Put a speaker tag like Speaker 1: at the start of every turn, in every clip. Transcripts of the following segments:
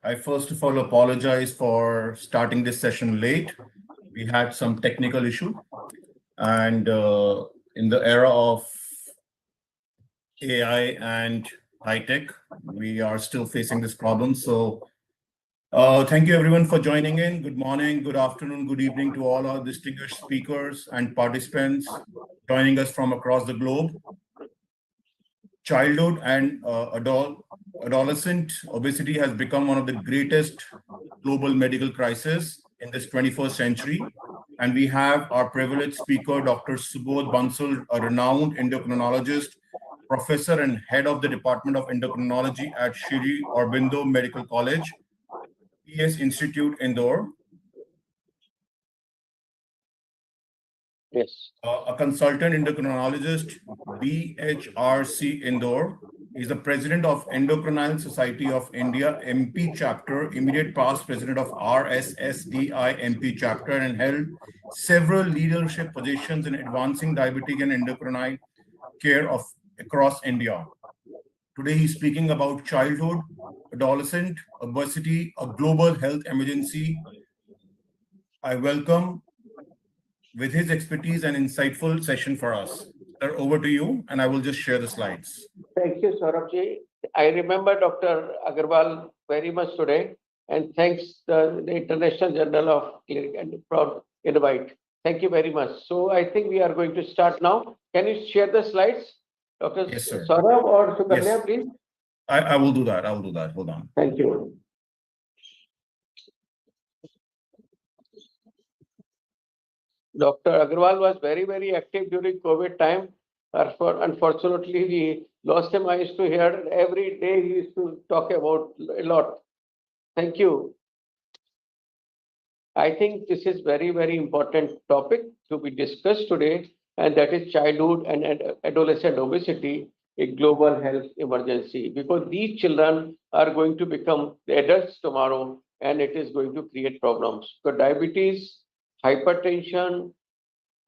Speaker 1: I first of all apologize for starting this session late. We had some technical issue, and in the era of AI and high tech, we are still facing this problem. So thank you everyone for joining in. Good morning, good afternoon, good evening to all our distinguished speakers and participants joining us from across the globe. Childhood and adolescent obesity has become one of the greatest global medical crises in this 21st century. And we have our privileged speaker, Dr. Subodh Banzal, a renowned endocrinologist, professor and head of the Department of Endocrinology at Shri Aurobindo Medical College, PS Institute, Indore.
Speaker 2: Yes.
Speaker 1: A consultant endocrinologist, BHRC, Indore. Is the president of Endocrine Society of India, MP chapter, immediate past president of RSSDI MP chapter, and held several leadership positions in advancing diabetic and endocrine care across India. Today, he's speaking about childhood, adolescent obesity, a global health emergency. I welcome with his expertise and insightful session for us. Sir, over to you, and I will just share the slides.
Speaker 2: Thank you, Saurabhji. I remember Dr. Agarwal very much today, and thanks the International Journal of Clinical and Prof invite. Thank you very much. So I think we are going to start now. Can you share the slides, Dr.
Speaker 1: Yes, sir.
Speaker 2: Saurabh or Sukanya,
Speaker 1: Yes.
Speaker 2: please?
Speaker 1: I will do that. I will do that. Hold on.
Speaker 2: Thank you. Dr. Agarwal was very, very active during COVID time. Unfortunately, we lost him. I used to hear every day he used to talk about a lot. Thank you. I think this is very, very important topic to be discussed today, and that is childhood and adolescent obesity, a global health emergency, because these children are going to become the adults tomorrow, and it is going to create problems. So diabetes, hypertension,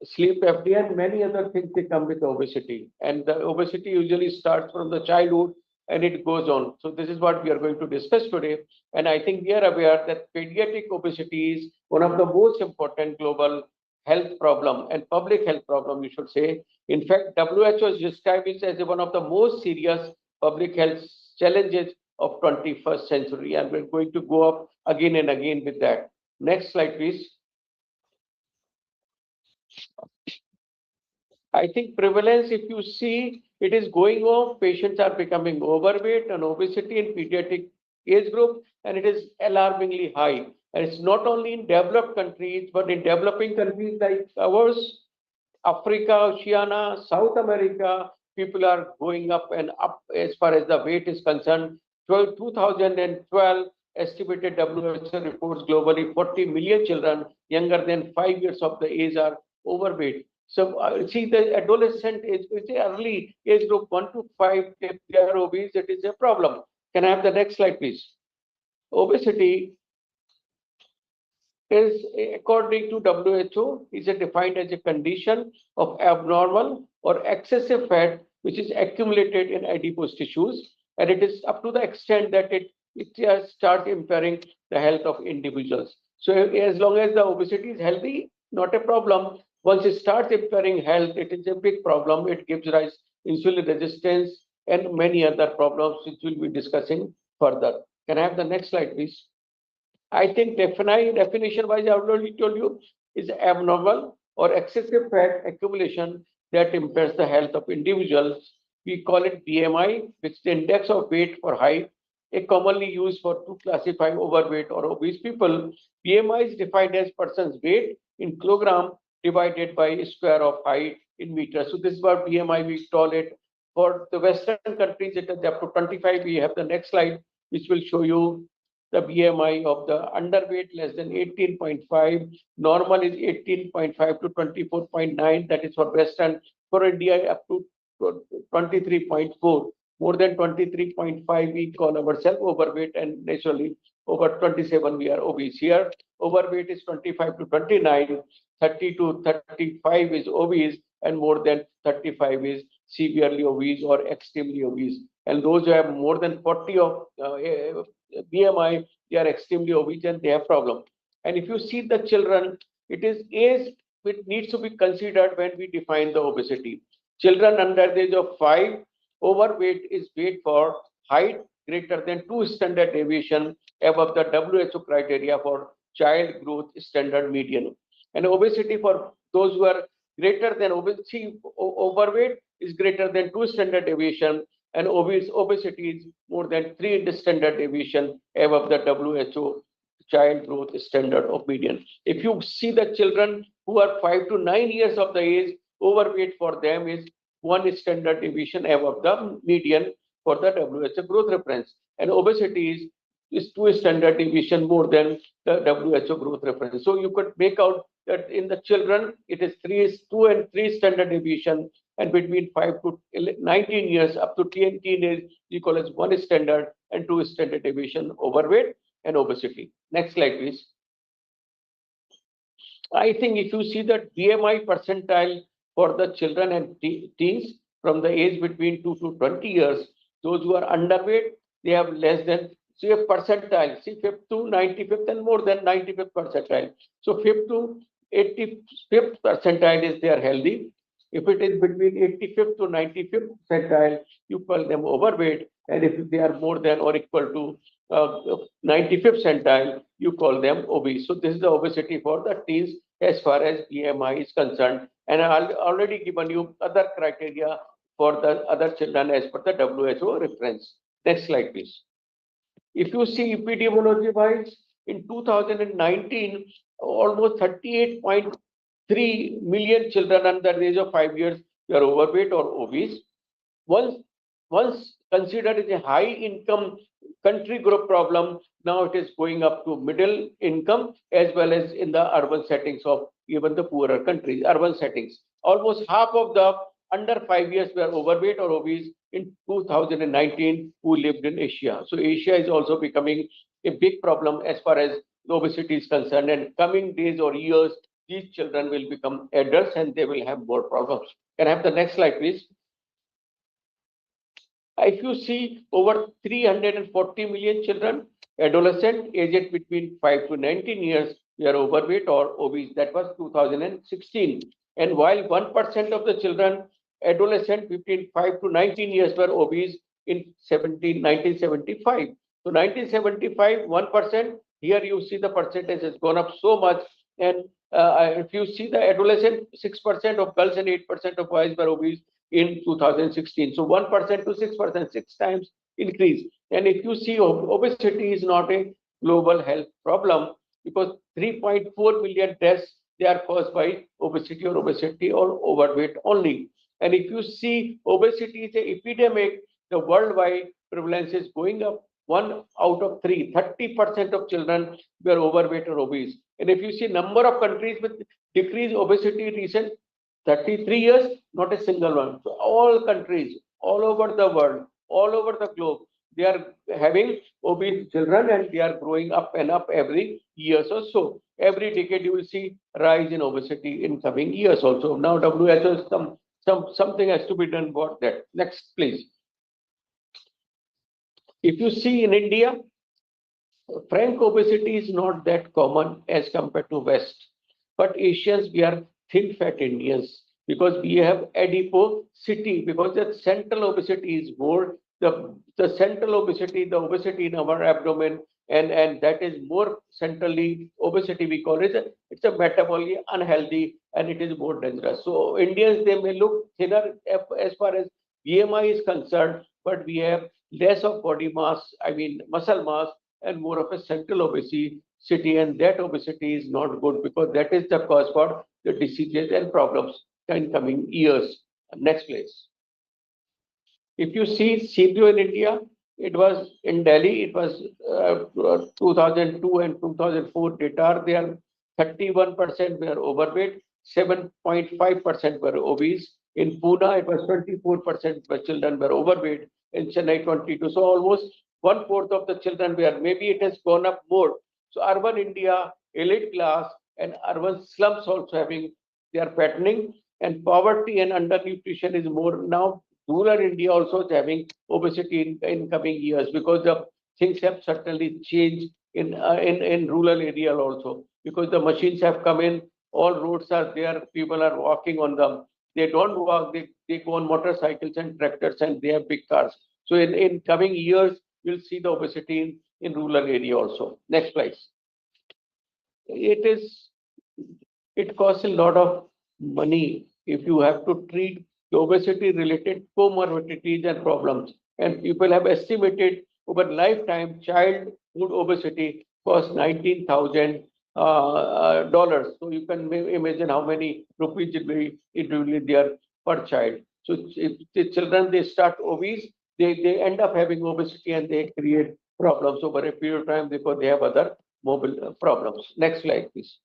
Speaker 2: sleep apnea, and many other things they come with obesity. And the obesity usually starts from the childhood and it goes on. So this is what we are going to discuss today. And I think we are aware that pediatric obesity is one of the most important global health problem and public health problem, you should say. In fact, WHO has described it as one of the most serious public health challenges of 21st century. And we're going to go up again and again with that. Next slide, please. I think prevalence, if you see, it is going up. Patients are becoming overweight and obesity in pediatric age group, and it is alarmingly high. And it's not only in developed countries, but in developing countries like ours, Africa, Oceania, South America, people are going up and up as far as the weight is concerned. 2012 estimated WHO reports globally 40 million children younger than 5 years of the age are overweight. So see the adolescent age, early age group 1 to 5, if they are obese, it is a problem. Can I have the next slide, please? Obesity is, according to WHO, is defined as a condition of abnormal or excessive fat which is accumulated in adipose tissues, and it is up to the extent that it starts impairing the health of individuals. So as long as the obesity is healthy, not a problem. Once it starts impairing health, it is a big problem. It gives rise to insulin resistance and many other problems which we'll be discussing further. Can I have the next slide, please? I think definition-wise, I already told you, is abnormal or excessive fat accumulation that impairs the health of individuals. We call it BMI, which is the index of weight for height, commonly used to classify overweight or obese people. BMI is defined as person's weight in kilogram divided by square of height in meters. So this is what BMI we call it. For the Western countries, it is up to 25. We have the next slide, which will show you the BMI of the underweight less than 18.5. Normal is 18.5 to 24.9. That is for Western. For India, up to 23.4. More than 23.5, we call ourselves overweight, and naturally over 27, we are obese. Here, overweight is 25 to 29, 30 to 35 is obese, and more than 35 is severely obese or extremely obese. And those who have more than 40 of BMI, they are extremely obese and they have problem. And if you see the children, it is age which needs to be considered when we define the obesity. Children under the age of 5, overweight is weight for height greater than 2 standard deviation above the WHO criteria for child growth standard median. And obesity for those who are greater than obesity, overweight is greater than 2 standard deviation, and obesity is more than 3 standard deviation above the WHO child growth standard of median. If you see the children who are 5 to 9 years of the age, overweight for them is 1 standard deviation above the median for the WHO growth reference, and obesity is 2 standard deviation more than the WHO growth reference. So you could make out that in the children it is 2 and 3 standard deviation, and between 5 to 19 years up to 10 teenage you call as 1 standard and 2 standard deviation overweight and obesity. Next slide, please. I think if you see the BMI percentile for the children and teens from the age between 2 to 20 years, those who are underweight, they have less than, see a percentile, see 5th to 95th and more than 95th percentile. So 5th to 85th percentile is they are healthy. If it is between 85th to 95th percentile, you call them overweight. And if they are more than or equal to 95th percentile, you call them obese. So this is the obesity for the teens as far as BMI is concerned. And I already given you other criteria for the other children as per the WHO reference. Next slide, please. If you see epidemiology wise, in 2019, almost 38.3 million children under the age of 5 years were overweight or obese. Once considered as a high income country group problem, now it is going up to middle income as well as in the urban settings of even the poorer countries, urban settings. Almost half of the under 5 years were overweight or obese in 2019 who lived in Asia. So Asia is also becoming a big problem as far as obesity is concerned, and coming days or years, these children will become adults and they will have more problems. Can I have the next slide, please? If you see over 340 million children, adolescent aged between 5 to 19 years, they are overweight or obese. That was 2016. And while 1% of the children, adolescent between 5 to 19 years were obese in 1975. So 1975, 1%, here you see the percentage has gone up so much. And if you see the adolescent, 6% of girls and 8% of boys were obese in 2016. So 1% to 6%, 6 times increase. And if you see obesity is not a global health problem because 3.4 million deaths, they are caused by obesity or overweight only. And if you see obesity is an epidemic, the worldwide prevalence is going up. 1 out of 3, 30% of children were overweight or obese. And if you see number of countries with decreased obesity recent 33 years, not a single one. So all countries, all over the world, all over the globe, they are having obese children and they are growing up and up every year or so. Every decade you will see rise in obesity in coming years also. Now WHO something has to be done for that. Next, please. If you see in India, frank obesity is not that common as compared to West. But Asians, we are thin fat Indians because we have adiposity, because the central obesity is more, the central obesity, the obesity in our abdomen, and that is more centrally obesity we call it. It's a metabolically unhealthy and it is more dangerous. So Indians, they may look thinner as far as BMI is concerned, but we have less of body mass, I mean muscle mass, and more of a central obesity, and that obesity is not good because that is the cause for the diseases and problems in coming years. Next, please. If you see CBO in India, it was in Delhi, it was 2002 and 2004 data are there. 31% were overweight, 7.5% were obese. In Pune, it was 24% of children were overweight. In Chennai, 22. So almost 1/4 of the children were, maybe it has gone up more. So urban India, elite class, and urban slums also having, they are fattening, and poverty and undernutrition is more. Now rural India also is having obesity in coming years because the things have certainly changed in rural area also, because the machines have come in, all roads are there, people are walking on them. They don't walk, they go on motorcycles and tractors, and they have big cars. So in coming years, you'll see the obesity in rural area also. Next slide. It costs a lot of money if you have to treat the obesity related comorbidities and problems. And people have estimated over lifetime childhood obesity costs $19,000. So you can imagine how many rupees it will be there per child. So if the children they start obese, they end up having obesity and they create problems over a period of time because they have other mobile problems. Next slide, please.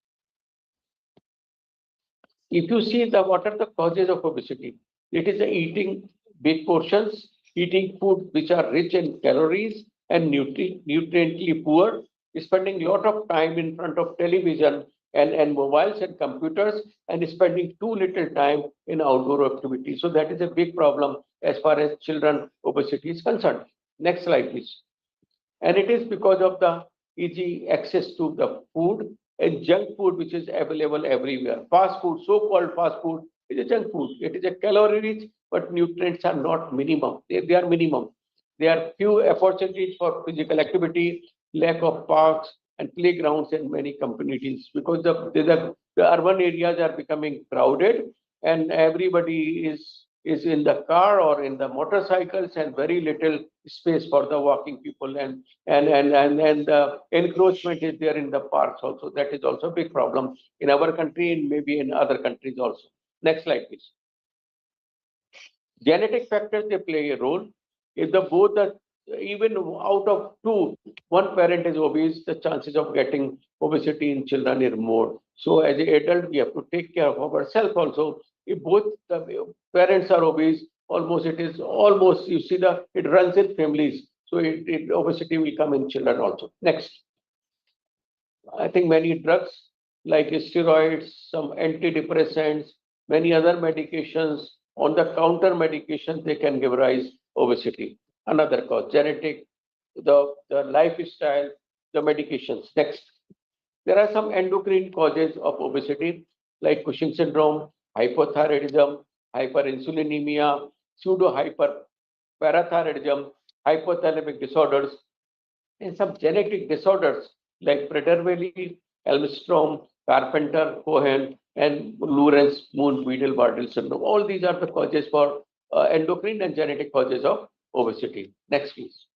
Speaker 2: If you see what are the causes of obesity, it is eating big portions, eating food which are rich in calories and nutriently poor, spending a lot of time in front of television and mobiles and computers, and spending too little time in outdoor activities. So that is a big problem as far as children obesity is concerned. Next slide, please. And it is because of the easy access to the food and junk food which is available everywhere. Fast food, so-called fast food, is a junk food. It is a calorie rich, but nutrients are not minimum. They are minimum. There are few opportunities for physical activity, lack of parks and playgrounds in many communities, because the urban areas are becoming crowded and everybody is in the car or in the motorcycles, and very little space for the walking people, and the encroachment is there in the parks also. That is also a big problem in our country and maybe in other countries also. Next slide, please. Genetic factors, they play a role. If even out of two, one parent is obese, the chances of getting obesity in children is more. So as an adult, we have to take care of ourselves also. If both the parents are obese, you see it runs in families. So obesity will come in children also. Next. I think many drugs like steroids, some antidepressants, many other medications, on the counter medications, they can give rise obesity. Another cause, genetic, the lifestyle, the medications. Next. There are some endocrine causes of obesity like Cushing syndrome, hypothyroidism, hyperinsulinemia, pseudo-hyperparathyroidism, hypothalamic disorders, and some genetic disorders like Prader-Willi, Elmstrom, Carpenter-Cohen, and Lawrence-Moon-Weedel-Bartle syndrome. All these are the causes for endocrine and genetic causes of obesity. Next, please.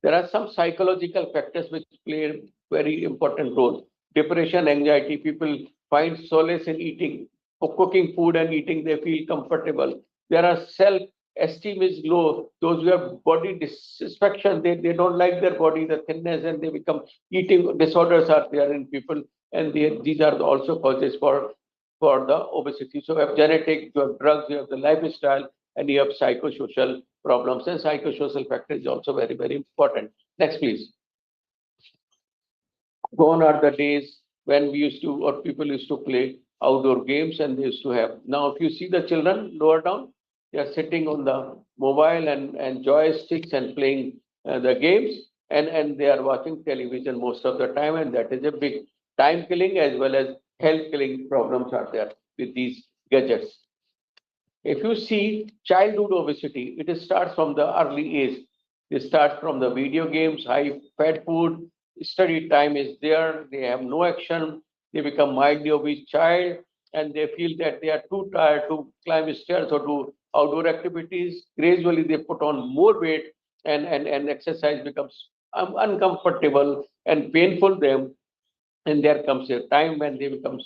Speaker 2: There are some psychological factors which play a very important role. Depression, anxiety, people find solace in eating, or cooking food and eating, they feel comfortable. There are self-esteem is low. Those who have body dissatisfaction, they don't like their body, the thinness, and they become eating disorders are there in people. And these are also causes for the obesity. So you have genetic, you have drugs, you have the lifestyle, and you have psychosocial problems. And psychosocial factor is also very, very important. Next, please. Gone are the days when we used to, or people used to play outdoor games, and they used to have. Now, if you see the children lower down, they are sitting on the mobile and joysticks and playing the games, and they are watching television most of the time, and that is a big time killing as well as health killing problems are there with these gadgets. If you see childhood obesity, it starts from the early age. It starts from the video games, high fat food, study time is there, they have no action, they become mildly obese child, and they feel that they are too tired to climb stairs or do outdoor activities. Gradually, they put on more weight, and exercise becomes uncomfortable and painful them. And there comes a time when they become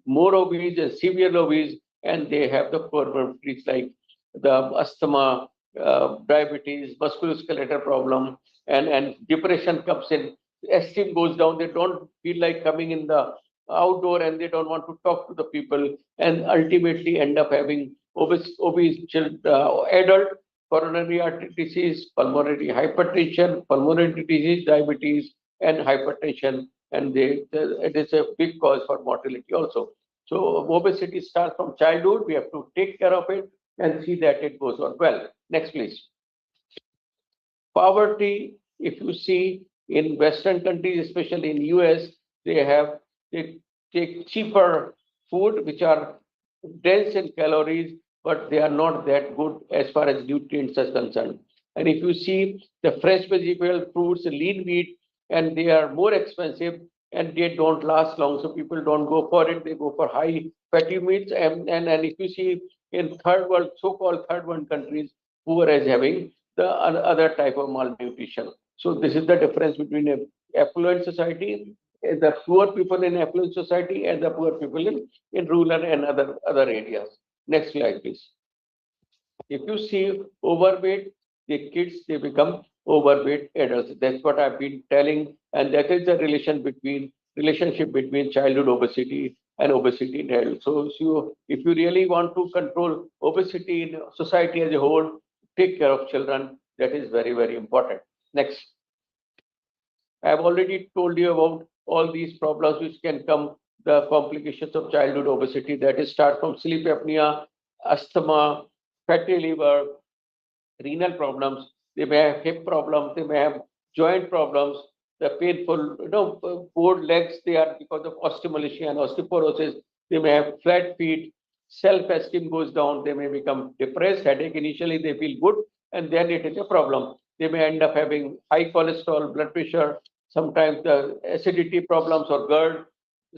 Speaker 2: more obese and severe obese, and they have the comorbidities like the asthma, diabetes, musculoskeletal problem, and depression comes in. Esteem goes down. They don't feel like coming in the outdoor, and they don't want to talk to the people, and ultimately end up having obese adult coronary artery disease, pulmonary hypertension, pulmonary disease, diabetes, and hypertension, and it is a big cause for mortality also. So obesity starts from childhood. We have to take care of it and see that it goes on well. Next, please. Poverty, if you see, In Western countries, especially in US, they take cheaper food which are dense in calories, but they are not that good as far as nutrients are concerned. And if you see the fresh vegetable, fruits, lean meat, and they are more expensive and they don't last long, so people don't go for it. They go for high fatty meats. And if you see in third world, so-called third world countries, poor is having the other type of malnutrition. So this is the difference between a affluent society, the poor people in affluent society, and the poor people in rural and other areas. Next slide, please. If you see overweight, the kids, they become overweight adults. That's what I've been telling, and that is the relationship between childhood obesity and obesity in adults. So if you really want to control obesity in society as a whole, take care of children. That is very, very important. Next. I have already told you about all these problems which can come, the complications of childhood obesity, that is start from sleep apnea, asthma, fatty liver, renal problems, they may have hip problems, they may have joint problems, the painful, bored legs, they are because of osteomalacia and osteoporosis, they may have flat feet, self-esteem goes down, they may become depressed, headache, initially they feel good, and then it is a problem. They may end up having high cholesterol, blood pressure, sometimes the acidity problems or GERD.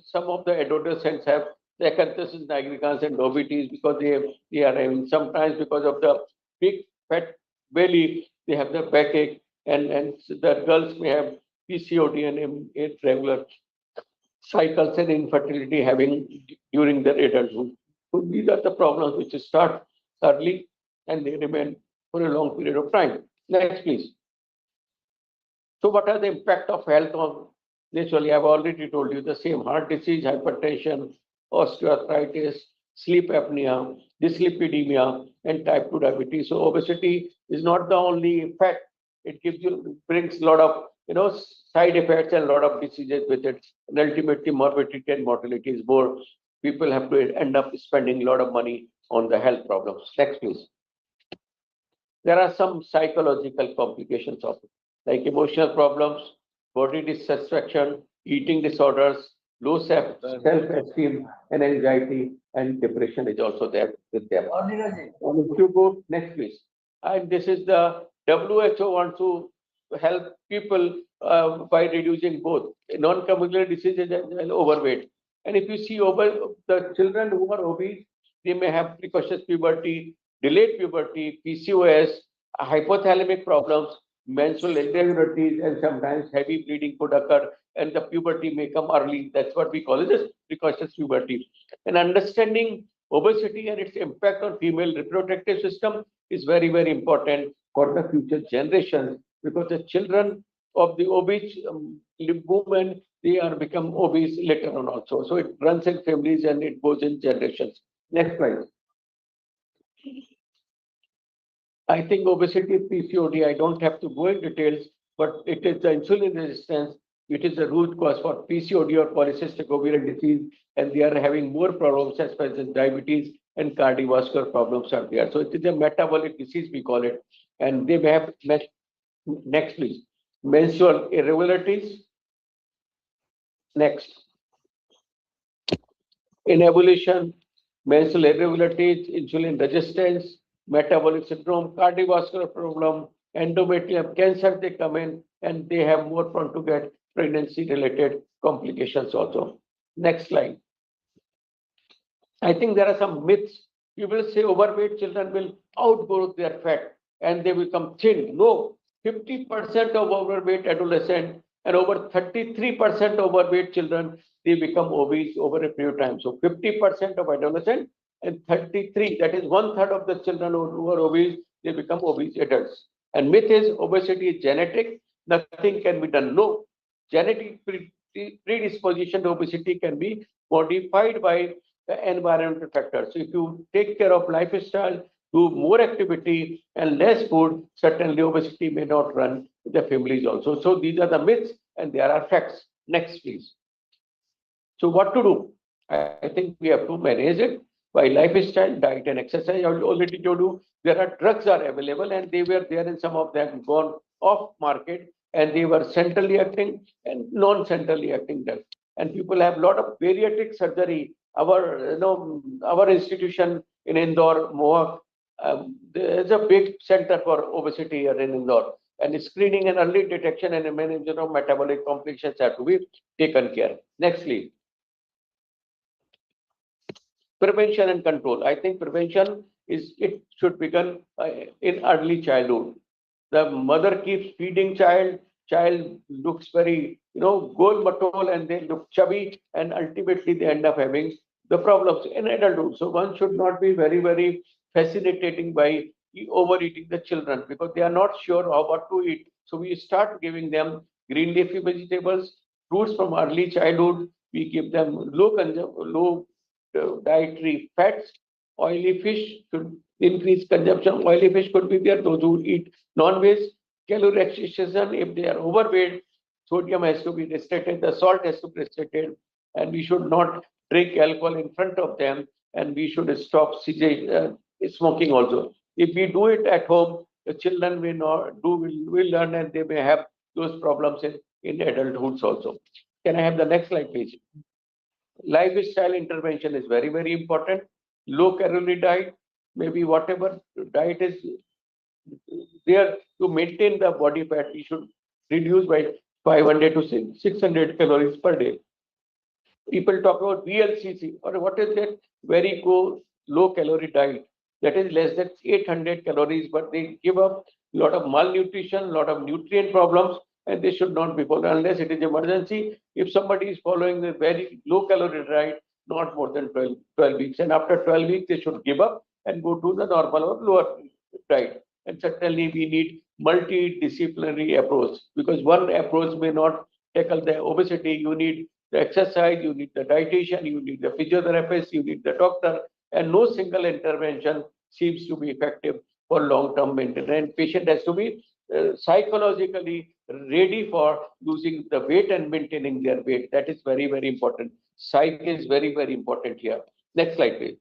Speaker 2: Some of the adolescents have the acanthosis nigricans and diabetes because they are having, sometimes because of the big fat belly, they have the backache, and the girls may have PCOD and irregular cycles and infertility having during their adulthood. So these are the problems which start early and they remain for a long period of time. Next, please. So what are the impact of health on naturally? I've already told you the same: heart disease, hypertension, osteoarthritis, sleep apnea, dyslipidemia, and type 2 diabetes. So obesity is not the only effect. It brings a lot of side effects and a lot of diseases with it. And ultimately morbidity and mortality is more. People have to end up spending a lot of money on the health problems. Next, please. There are some psychological complications of it, like emotional problems, body dissatisfaction, eating disorders, low self-esteem, and anxiety, and depression is also there with them. If you go next, please. And this is the WHO wants to help people by reducing both non-communicable diseases and overweight. And if you see the children who are obese, they may have precocious puberty, delayed puberty, PCOS, hypothalamic problems, menstrual irregularities, and sometimes heavy bleeding could occur, and the puberty may come early. That's what we call it as precocious puberty. And understanding obesity and its impact on female reproductive system is very, very important for the future generations, because the children of the obese women, they are become obese later on also. So it runs in families and it goes in generations. Next slide. I think obesity, PCOD, I don't have to go in details, but it is the insulin resistance, which is the root cause for PCOD or polycystic ovarian disease, and they are having more problems as far as diabetes and cardiovascular problems are there. So it is a metabolic disease, we call it, and they may have, next please, menstrual irregularities. Next. In evolution, menstrual irregularities, insulin resistance, metabolic syndrome, cardiovascular problem, endometrium cancer, they come in and they have more prone to get pregnancy-related complications also. Next slide. I think there are some myths. People say overweight children will outgrow their fat and they become thin. No, 50% of overweight adolescent and over 33% overweight children, they become obese over a period of time. So 50% of adolescent and 33, that is 1/3 of the children who are obese, they become obese adults. And myth is obesity is genetic, nothing can be done. No, genetic predisposition to obesity can be modified by the environmental factors. So if you take care of lifestyle, do more activity and less food, certainly obesity may not run the families also. So these are the myths and there are facts. Next, please. So what to do? I think we have to manage it by lifestyle, diet and exercise. I already told you there are drugs are available and they were there and some of them gone off market. and they were centrally acting and non-centrally acting drugs. And people have a lot of bariatric surgery. Our institution in Indore, Mohawk, there is a big center for obesity here in Indore. And screening and early detection and management of metabolic complications have to be taken care. Next, please. Prevention and control. I think prevention it should begin in early childhood. The mother keeps feeding child looks very, goal matol, and they look chubby, and ultimately they end up having the problems in adulthood. So one should not be very, very facilitating by overeating the children, because they are not sure how what to eat. So we start giving them green leafy vegetables, fruits from early childhood. We give them low dietary fats. Oily fish should increase consumption. Oily fish could be there. Those who eat non-veg, calorie restriction. If they are overweight, sodium has to be restricted, the salt has to be restricted, and we should not drink alcohol in front of them, and we should stop smoking also. If we do it at home, the children will learn, and they may have those problems in adulthood also. Can I have the next slide, please? Lifestyle intervention is very, very important. Low calorie diet, maybe whatever diet is there to maintain the body fat, we should reduce by 500 to 600 calories per day. People talk about VLCC, or what is that? Very low calorie diet. That is less than 800 calories, but they give up a lot of malnutrition, a lot of nutrient problems, and they should not be followed unless it is emergency. If somebody is following a very low calorie diet, not more than 12 weeks, and after 12 weeks, they should give up and go to the normal or lower diet. And certainly we need multidisciplinary approach, because one approach may not tackle the obesity. You need the exercise, you need the dietitian, you need the physiotherapist, you need the doctor, and no single intervention seems to be effective for long-term maintenance. Patient has to be psychologically ready for losing the weight and maintaining their weight. That is very, very important. Psych is very, very important here. Next slide, please.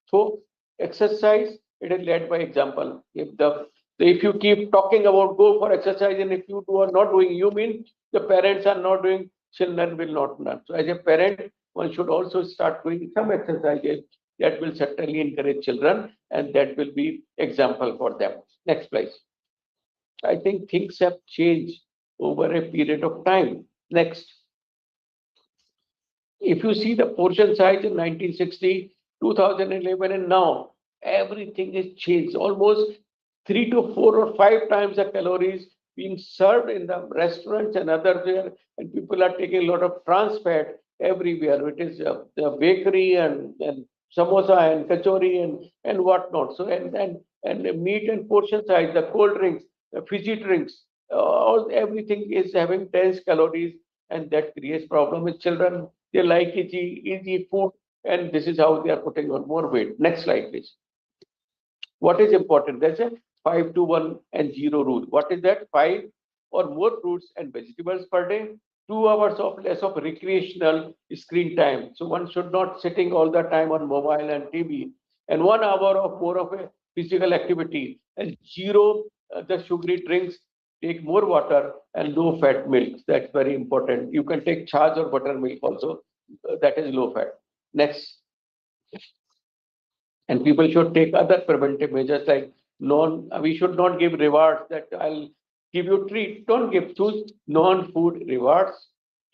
Speaker 2: So exercise, it is led by example. If you keep talking about go for exercise, and if you are not doing, you mean the parents are not doing, children will not learn. So as a parent, one should also start doing some exercises that will certainly encourage children, and that will be example for them. Next, please. I think things have changed over a period of time. Next. If you see the portion size in 1960, 2011, and now, everything is changed. Almost 3 to 4 or 5 times the calories being served in the restaurants and others there, and people are taking a lot of trans fat everywhere. It is the bakery and samosa and kachori and whatnot. So and the meat and portion size, the cold drinks, the fizzy drinks, everything is having dense calories, and that creates problem with children. They like easy food, and this is how they are putting on more weight. Next slide, please. What is important? There's a 5 to 1 and 0 rule. What is that? 5 or more fruits and vegetables per day, 2 hours of less of recreational screen time. So one should not sitting all the time on mobile and TV, and 1 hour of more of a physical activity, and 0 the sugary drinks. Take more water and low fat milks. That's very important. You can take chas or buttermilk also. That is low fat. Next. And people should take other preventive measures like we should not give rewards that I'll give you treat. Don't give, choose non-food rewards.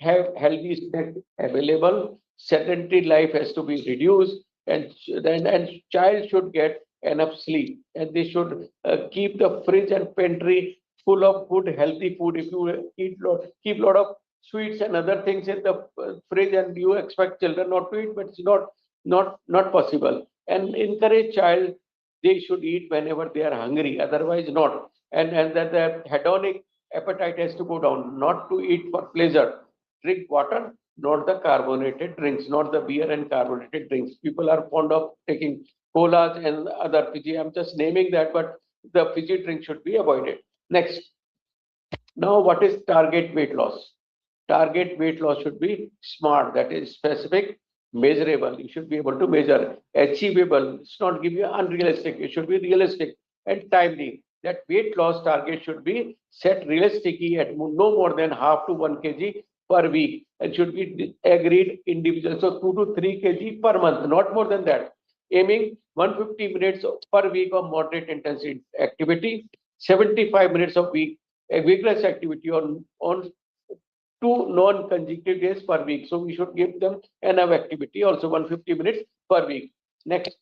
Speaker 2: Have healthy snacks available. Sedentary life has to be reduced, and child should get enough sleep, and they should keep the fridge and pantry full of good, healthy food. If you keep lot of sweets and other things in the fridge, and you expect children not to eat, but it's not possible. And encourage child, they should eat whenever they are hungry, otherwise not. And that the hedonic appetite has to go down, not to eat for pleasure. Drink water, not the carbonated drinks, not the beer and carbonated drinks. People are fond of taking colas and other fizzy. I'm just naming that, but the fizzy drink should be avoided. Next. Now, what is target weight loss? Target weight loss should be SMART, that is specific, measurable. You should be able to measure. Achievable. It's not give you unrealistic. It should be realistic and timely. that weight loss target should be set realistically at no more than half to 1 kg per week and should be agreed individual. So 2 to 3 kg per month, not more than that. Aiming 150 minutes per week of moderate intensity activity, 75 minutes of vigorous activity on 2 non-consecutive days per week. So we should give them enough activity, also 150 minutes per week. Next,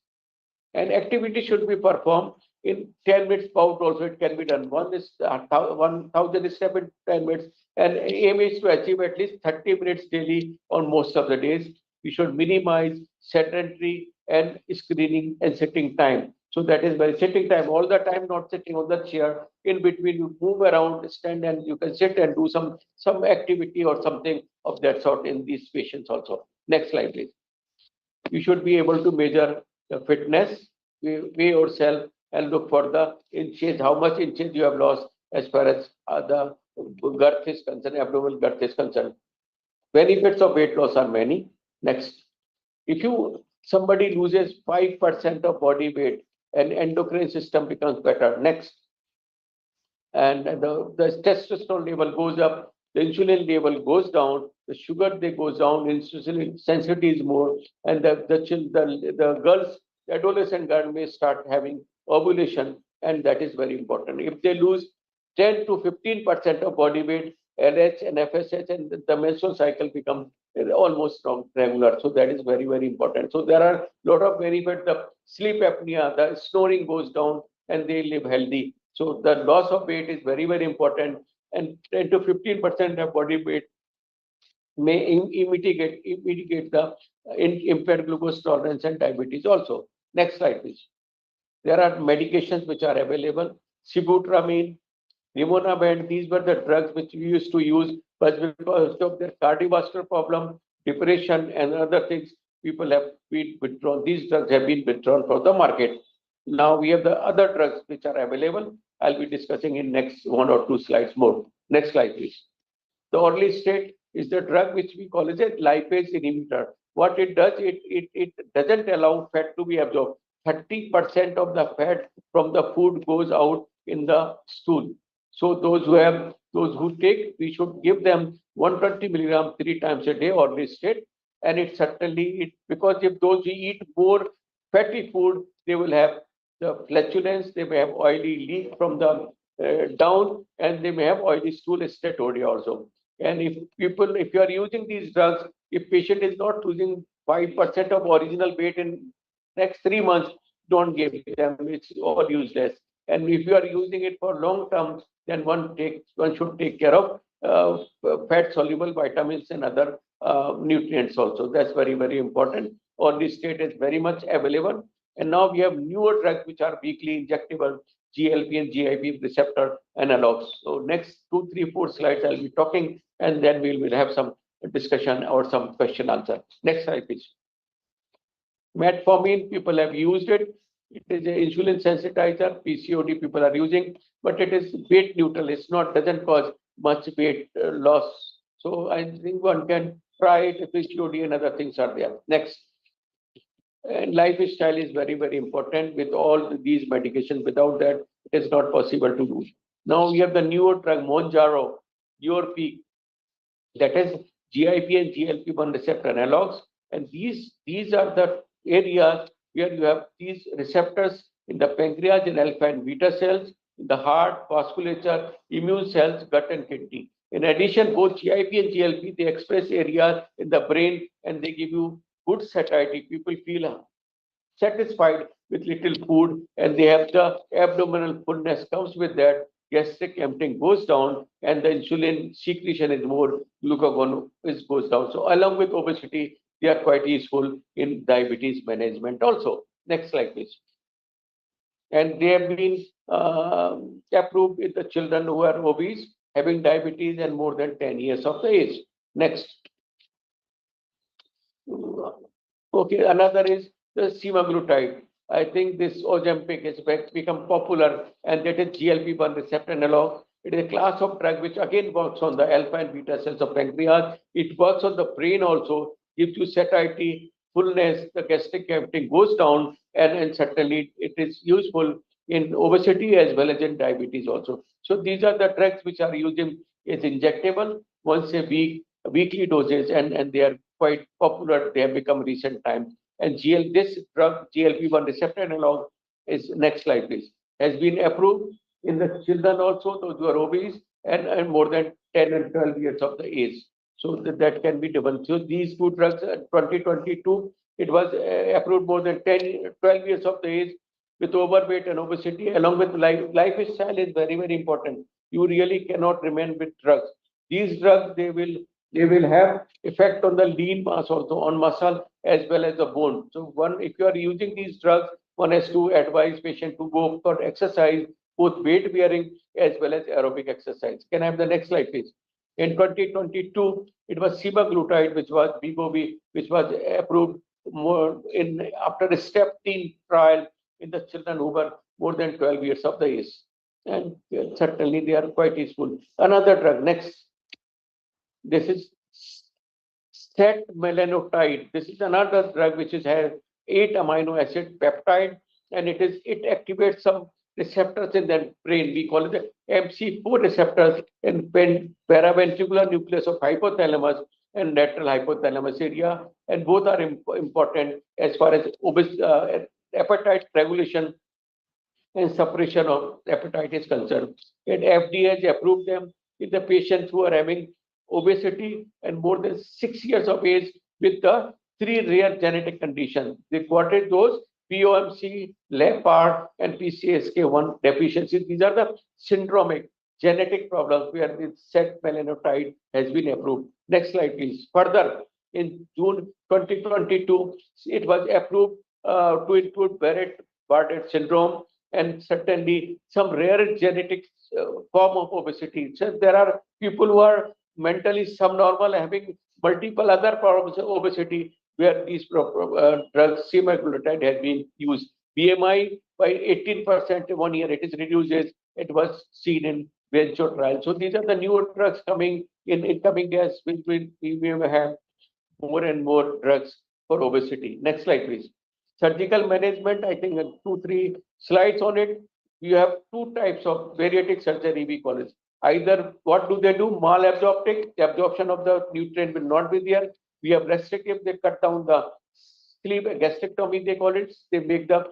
Speaker 2: and activity should be performed in 10 minutes bout also it can be done. 1,000 steps in 10 minutes and aim is to achieve at least 30 minutes daily on most of the days. We should minimize sedentary and screening and sitting time. So that is by sitting time all the time, not sitting on the chair. In between, you move around, stand, and you can sit and do some activity or something of that sort in these patients also. Next slide, please. You should be able to measure the fitness, weigh yourself, and look for the inches, how much inches you have lost as far as the girth is concerned, abdominal girth is concerned. Benefits of weight loss are many. Next, if somebody loses 5% of body weight, and endocrine system becomes better. Next, and the testosterone level goes up, the insulin level goes down, the sugar they goes down, insulin sensitivity is more, and the girls, the adolescent girl may start having ovulation, and that is very important. If they lose 10 to 15% of body weight, LH and FSH, and the menstrual cycle becomes almost regular. So that is very, very important. So there are a lot of benefits. The sleep apnea, the snoring goes down, and they live healthy. So the loss of weight is very, very important. And 10 to 15% of body weight may mitigate the impaired glucose tolerance and diabetes also. Next slide, please. There are medications which are available. Sibutramine, rimonabant, these were the drugs which we used to use, but because of their cardiovascular problem, depression, and other things, people have been withdrawn. These drugs have been withdrawn from the market. Now we have the other drugs which are available. I'll be discussing in next 1 or 2 slides more. Next slide, please. The orlistat is the drug which we call as a lipase inhibitor. What it does, it doesn't allow fat to be absorbed. 30% of the fat from the food goes out in the stool. So those who take, we should give them 120 milligrams 3 times a day orlistat. And it certainly, because if those who eat more fatty food, they will have the flatulence, they may have oily leak from the down, and they may have oily stool steatoria also. And if you are using these drugs, if patient is not losing 5% of original weight in next 3 months, don't give them. It's all useless. And if you are using it for long term, then one should take care of fat soluble vitamins and other nutrients also. That's very, very important. Orlistat is very much available. And now we have newer drugs which are weekly injectable GLP and GIP receptor analogs. So next 2, 3, 4 slides I'll be talking, and then we will have some discussion or some question answer. Next slide, please. Metformin, people have used it. It is an insulin sensitizer. PCOD people are using, but it is weight neutral. It's doesn't cause much weight loss. So I think one can try it if PCOD and other things are there. Next. And lifestyle is very, very important with all these medications. Without that, it is not possible to do. Now we have the newer drug, Mounjaro, Yorpeak, that is GIP and GLP-1 receptor analogs. And these are the areas where you have these receptors in the pancreas and alpha and beta cells, in the heart, vasculature, immune cells, gut, and kidney. In addition, both GIP and GLP, they express areas in the brain and they give you good satiety. People feel satisfied with little food and they have the abdominal fullness comes with that. Gastric emptying goes down and the insulin secretion is more, glucagon goes down. So along with obesity, they are quite useful in diabetes management also. Next slide, please. And they have been approved in the children who are obese, having diabetes and more than 10 years of the age. Next. Okay, another is the semaglutide. I think this Ozempic has become popular, and that is GLP-1 receptor analog. It is a class of drug which again works on the alpha and beta cells of pancreas. It works on the brain also, gives you satiety, fullness, the gastric emptying goes down, and certainly it is useful in obesity as well as in diabetes also. So these are the drugs which are used as injectable once a week, weekly doses, and they are quite popular. They have become recent times. And this drug, GLP-1 receptor analog, is next slide please, has been approved in the children also, those who are obese and more than 10 and 12 years of the age. So that can be given. So these two drugs, 2022, it was approved more than 12 years of the age with overweight and obesity, along with lifestyle is very, very important. You really cannot remain with drugs. These drugs, they will have effect on the lean mass also, on muscle as well as the bone. So if you are using these drugs, one has to advise patient to go for exercise, both weight bearing as well as aerobic exercise. Can I have the next slide, please? In 2022, it was semaglutide, which was Wegovy, which was approved more after a step-in trial in the children who were more than 12 years of the age. And certainly they are quite useful. Another drug, next. This is setmelanotide. This is another drug which has 8 amino acid peptide, and it activates some receptors in the brain. We call it the MC4 receptors in paraventricular nucleus of hypothalamus and lateral hypothalamus area, and both are important as far as appetite regulation and suppression of appetite is concerned. And FDA has approved them in the patients who are having obesity and more than 6 years of age with the 3 rare genetic conditions. They quoted those POMC, LEPR, and PCSK1 deficiencies. These are the syndromic genetic problems where the setmelanotide has been approved. Next slide, please. Further, in June 2022, it was approved to include Barrett syndrome and certainly some rare genetic form of obesity. So there are people who are mentally subnormal, having multiple other problems of obesity, where these drugs, semaglutide, has been used. BMI by 18% in 1 year, it is reduces. It was seen in venture trial. So these are the newer drugs coming in coming years, which we may have more and more drugs for obesity. Next slide, please. Surgical management, I think 2-3 slides on it. You have 2 types of bariatric surgery, we call it. Either what do they do? Malabsorptic, the absorption of the nutrient will not be there. We have restrictive, they cut down the sleeve gastrectomy, they call it. They make the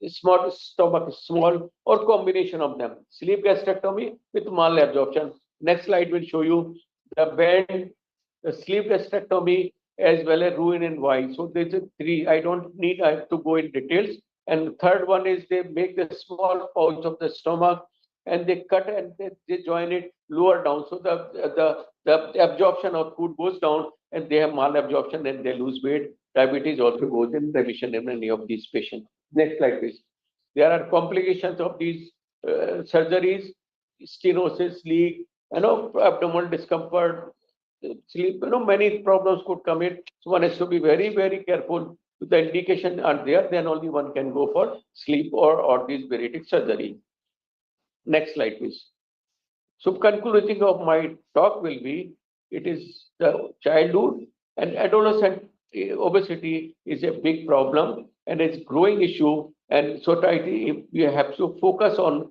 Speaker 2: small stomach small, or combination of them. Sleeve gastrectomy with malabsorption. Next slide will show you the band, the sleeve gastrectomy, as well as Roux and Y. So there's 3. I have to go in details. And third one is they make the small pouch of the stomach and they cut and they join it lower down. So the absorption of food goes down and they have malabsorption and they lose weight. Diabetes also goes in remission in many of these patients. Next slide, please. There are complications of these surgeries, stenosis, leak, abdominal discomfort, sleep, many problems could come in. So one has to be very, very careful. If the indication are there, then only one can go for sleep or this bariatric surgery. Next slide, please. So concluding of my talk will be, it is the childhood and adolescent obesity is a big problem and it's growing issue, and society, we have to focus on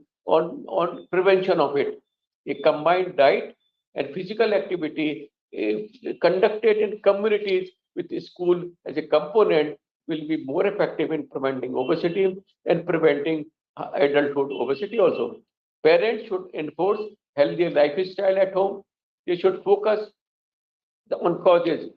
Speaker 2: prevention of it. A combined diet and physical activity conducted in communities with school as a component will be more effective in preventing obesity and preventing adulthood obesity also. Parents should enforce healthier lifestyle at home. They should focus on causes.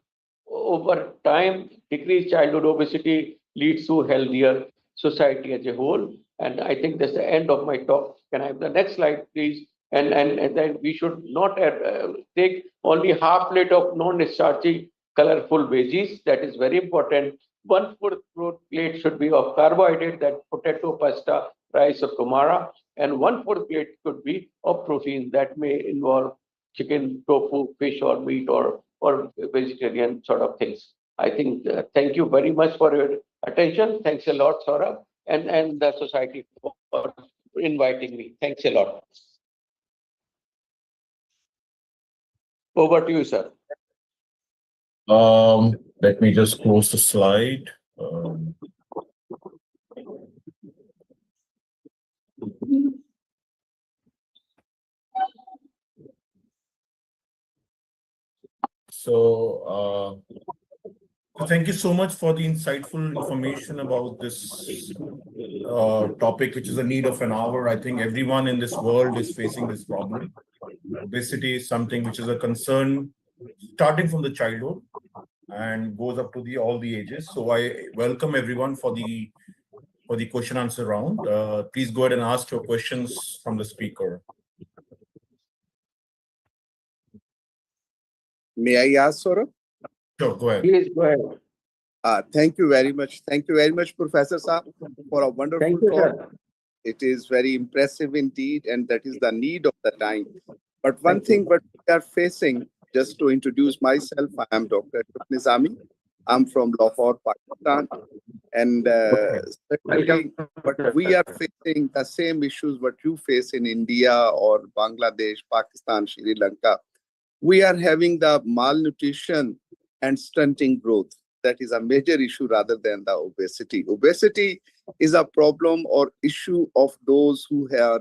Speaker 2: Over time, decreased childhood obesity leads to healthier society as a whole. And I think that's the end of my talk. Can I have the next slide, please? And then we should not take only half plate of non-starchy colorful veggies. That is very important. 1/4 plate should be of carbohydrate, that potato, pasta, rice, or kumara, and 1/4 plate could be of protein that may involve chicken, tofu, fish, or meat, or vegetarian sort of things. I think thank you very much for your attention. Thanks a lot, Saurabh, and the society for inviting me. Thanks a lot. Over to you, sir.
Speaker 1: Let me just close the slide. So, thank you so much for the insightful information about this topic, which is a need of an hour. I think everyone in this world is facing this problem. Obesity is something which is a concern starting from the childhood and goes up to all the ages. So I welcome everyone for the question answer round. Please go ahead and ask your questions from the speaker.
Speaker 3: May I ask, Saurabh?
Speaker 1: Sure, go ahead.
Speaker 2: Please go ahead.
Speaker 3: Thank you very much. Thank you very much, Professor Saab, for a wonderful
Speaker 2: Thank you,
Speaker 3: talk.
Speaker 2: sir.
Speaker 3: It is very impressive indeed, and that is the need of the time. But one thing what we are facing, just to introduce myself, I am Dr. Nizami. I'm from Lahore, Pakistan. And certainly, but we are facing the same issues what you face in India or Bangladesh, Pakistan, Sri Lanka. We are having the malnutrition and stunting growth. That is a major issue rather than the obesity. Obesity is a problem or issue of those who are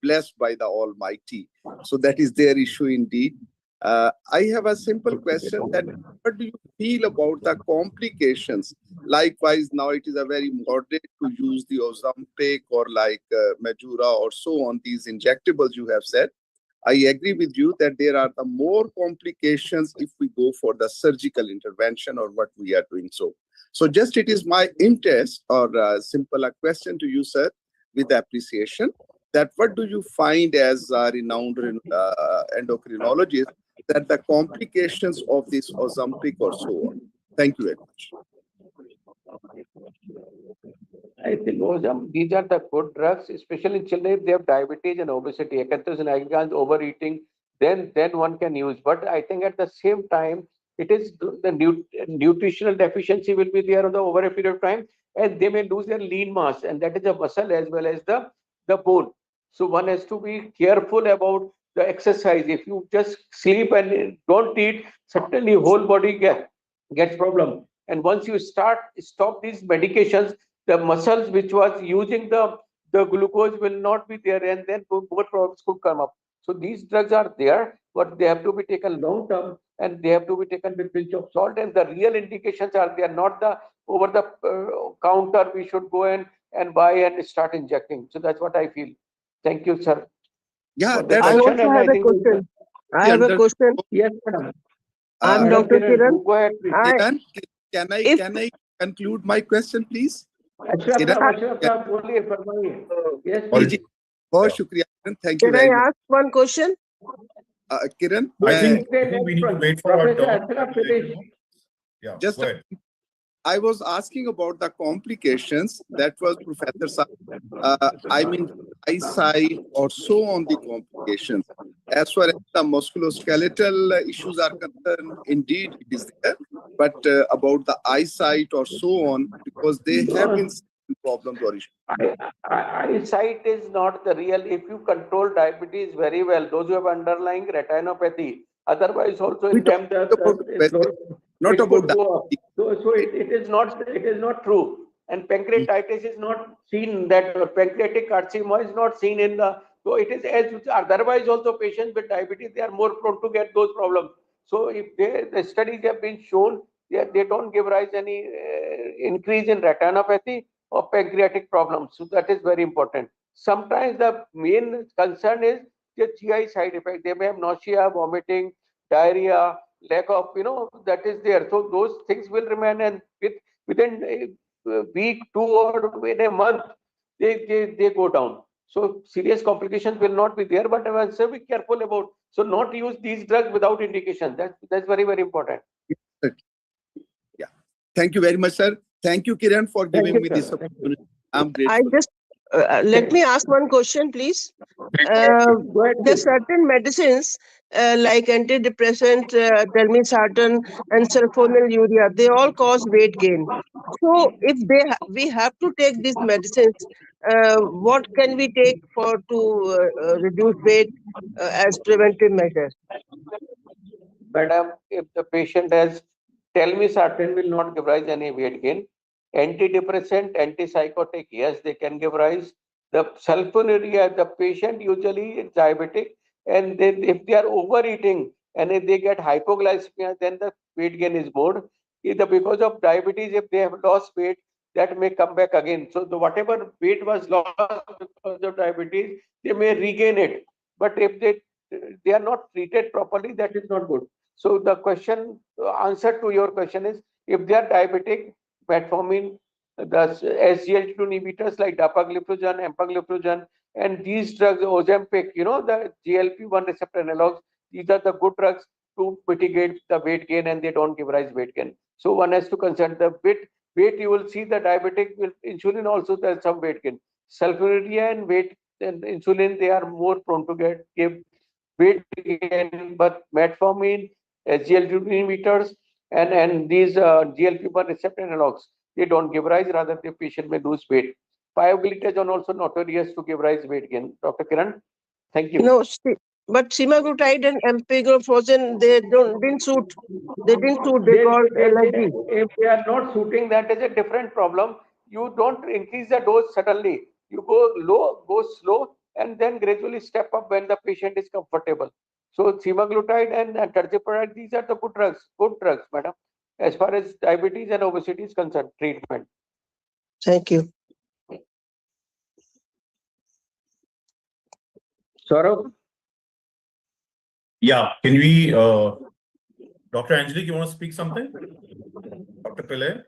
Speaker 3: blessed by the Almighty. So that is their issue indeed. I have a simple question that what do you feel about the complications? Likewise, now it is a very moderate to use the Ozempic or like Majura or so on, these injectables you have said. I agree with you that there are the more complications if we go for the surgical intervention or what we are doing so. So just it is my interest or simple a question to you, sir, with appreciation, that what do you find as a renowned endocrinologist that the complications of this Ozempic or so on? Thank you very much.
Speaker 2: I think these are the good drugs, especially in children if they have diabetes and obesity, acanthosis overeating, then one can use. But I think at the same time, it is the nutritional deficiency will be there over a period of time, and they may lose their lean mass, and that is the muscle as well as the bone. So one has to be careful about the exercise. If you just sleep and don't eat, certainly whole body gets problem. And once you stop these medications, the muscles which was using the glucose will not be there, and then more problems could come up. So these drugs are there, but they have to be taken long term, and they have to be taken with pinch of salt. And the real indications are there, not the over the counter. We should go and buy and start injecting. So that's what I feel. Thank you, sir.
Speaker 3: Yeah,
Speaker 4: I also have a question. I have a question.
Speaker 2: Yes, madam.
Speaker 4: I'm Dr. Kiran.
Speaker 2: Go ahead, please.
Speaker 3: Can I conclude my question, please?
Speaker 2: Ashraf sir, yes, please.
Speaker 3: बहुत शुक्रिया किरण, thank you
Speaker 4: Can I
Speaker 3: very much.
Speaker 4: ask one question?
Speaker 3: Kiran,
Speaker 1: I think we need to wait for our turn. Yeah,
Speaker 3: just
Speaker 1: go ahead.
Speaker 3: I was asking about the complications. That was Professor Saab. I mean, eyesight or so on the complications. As far as the musculoskeletal issues are concerned, indeed it is there. But about the eyesight or so on, because they have been problems or issues.
Speaker 2: Eyesight is not the real. If you control diabetes very well, those who have underlying retinopathy, otherwise also in them
Speaker 3: not about that.
Speaker 2: So it is not true. And pancreatitis is not seen, that pancreatic carcinoma is not seen in the. So it is as otherwise also patients with diabetes, they are more prone to get those problems. So if the studies have been shown, they don't give rise any increase in retinopathy or pancreatic problems. So that is very important. Sometimes the main concern is the GI side effect. They may have nausea, vomiting, diarrhea, lack of, that is there. So those things will remain, and within a week, 2 or in a month, they go down. So serious complications will not be there, but I will be careful about. So not use these drugs without indication. That's very, very important.
Speaker 3: Yeah. Thank you very much, sir. Thank you, Kiran, for giving me this opportunity. I'm grateful.
Speaker 4: I just let me ask one question, please. There's certain medicines like antidepressant, telmisartan, and sulfonylurea. They all cause weight gain. So if we have to take these medicines, what can we take to reduce weight as preventive measure?
Speaker 2: Madam, if the patient has telmisartan, will not give rise any weight gain. Antidepressant, antipsychotic, yes, they can give rise. The sulfonylurea, the patient usually is diabetic, and then if they are overeating and if they get hypoglycemia, then the weight gain is more. Either because of diabetes, if they have lost weight, that may come back again. So the whatever weight was lost because of diabetes, they may regain it. But if they are not treated properly, that is not good. So the answer to your question is, if they are diabetic, metformin, the SGLT2 inhibitors like dapagliflozin, empagliflozin, and these drugs, Ozempic, the GLP-1 receptor analogs, these are the good drugs to mitigate the weight gain, and they don't give rise weight gain. So one has to consider the weight. You will see the diabetic with insulin also, there's some weight gain. Sulfonylurea and weight and insulin, they are more prone to give weight gain, but metformin, SGLT2 inhibitors, and these GLP-1 receptor analogs, they don't give rise, rather the patient may lose weight. Pioglitazone also notorious to give rise weight gain. Dr. Kiran, thank you.
Speaker 4: No, but semaglutide and empagliflozin, they didn't suit. They didn't suit. They called allergy.
Speaker 2: If they are not suiting, that is a different problem. You don't increase the dose suddenly. You go low, go slow, and then gradually step up when the patient is comfortable. So semaglutide and tirzepatide, these are the good drugs, madam, as far as diabetes and obesity is concerned, treatment.
Speaker 4: Thank you.
Speaker 2: Saurabh?
Speaker 1: Yeah, can we, Dr. Angelique, you want to speak something? Dr. Pillai?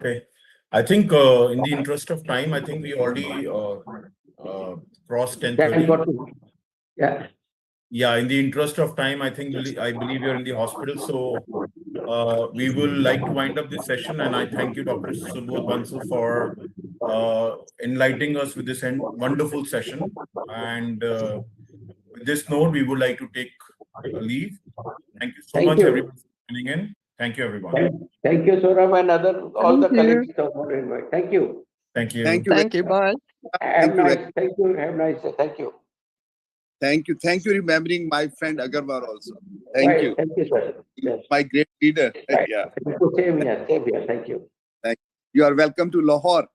Speaker 1: Okay. I think in the interest of time, I think we already crossed 10:30.
Speaker 2: Yeah.
Speaker 1: Yeah, in the interest of time, I believe you're in the hospital. So we will like to wind up this session, and I thank you, Dr. Subodh Banzal, for enlightening us with this wonderful session. And with this note, we would like to take a leave. Thank you so much, everyone, for tuning in. Thank you, everyone.
Speaker 2: Thank you, Saurabh, and all the colleagues. Thank you.
Speaker 1: Thank you.
Speaker 3: Thank you.
Speaker 4: Thank you. Bye.
Speaker 2: Have nice. Thank you. Have nice day. Thank you.
Speaker 3: Thank you. Thank you, remembering my friend Agarwal also. Thank you.
Speaker 2: Thank you, sir. Yes.
Speaker 3: My great leader.
Speaker 2: Right.
Speaker 3: Yeah.
Speaker 2: Same here. Same here. Thank you.
Speaker 3: You are welcome to Lahore.